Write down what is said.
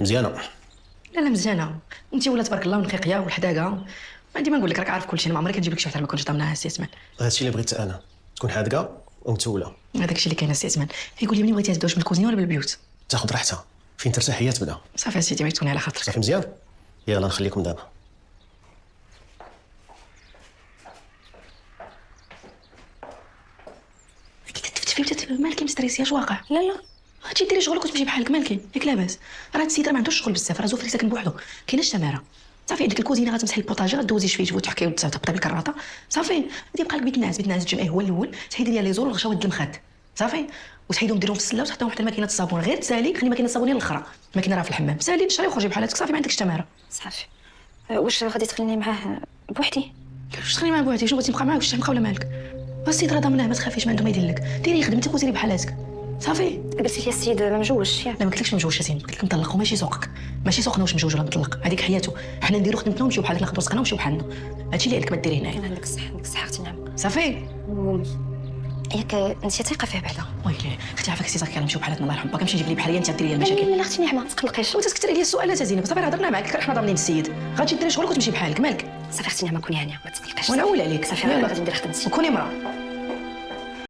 مزيانه. لا مزيانه، انت ولا تبارك الله ونقيقيه والحداقه. ما ديما نقول لك راك عارف كلشي، انا ما عمري كنجيب لك شي وحده ما كنتش ضامنها السي عثمان. هادشي اللي بغيت انا، تكون حادقه ومتوله. هذاك الشيء اللي كاين السي عثمان. يقول لي منين بغيتي تبداوش من الكوزينه ولا بالبيوت؟ تاخذ راحتها، فين ترتاح هي تبدا. صافي اسيدي بغيت تكوني على خاطرك. صافي مزيان، يلا نخليكم دابا. تفتفي بدات مالكي مستريسيه اش واقع؟ لا هاتي ديري شغلك وتمشي بحالك مالكي ياك لاباس. راه السيد راه ما عندوش شغل بزاف، راه زوفري ساكن بوحدو، كايناش تماره. صافي عندك الكوزينه غتمسحي البوطاجي غدوزي شويه وتحكي وتهبطي بالكراطه. صافي غادي يبقى لك بيت الناس تجمعيه هو الاول، تحيدي ليا لي زول والغشا ود المخاد. صافي وتحيدهم ديرهم في السله وتحطيهم حتى الماكينه الصابون، غير تسالي خلي ماكينه الصابون الاخرى، الماكينه راه في الحمام، سالي نشري وخرجي بحالاتك. صافي ما عندكش تماره. صافي. واش غادي تخليني معاه بوحدي؟ واش تخلي معاه بوحدك؟ شنو بغيتي نبقى معاه؟ واش تحمقى ولا مالك؟ السيد راه ضامناه، ما تخافيش، ما عنده ما يدير لك. ديري خدمتك وسيري بحالاتك. صافي. قلتي لي السيد ما مجوجش ياك؟ لا ما قلتلكش مجوج يا سيدي، قلت لك مطلق وماشي سوقك، ماشي سوقنا واش مجوج ولا مطلق، هذيك حياته. حنا نديرو خدمتنا ونمشيو بحالك، ناخذ رزقنا ونمشيو بحالنا. هادشي اللي عليك ما ديري هنايا. عندك الصح اختي نعم. صافي. ياك انت ثقه فيه بعدا؟ ويلي اختي عافاك سي نمشيو بحالاتنا الله يرحم باك، نمشي نجيب لي بحال هي انت ديري لي المشاكل. لا اختي نعمه ما تقلقيش. وتسكتري لي السؤالات يا زينب. صافي هضرنا معاك، حنا ضامنين السيد، غادي ديري شغلك وتمشي بحالك مالك. صافي اختي نعمه كوني هانيه ما تقلقيش. ونعول عليك. صافي غادي ندير خدمتي. وكوني مرا.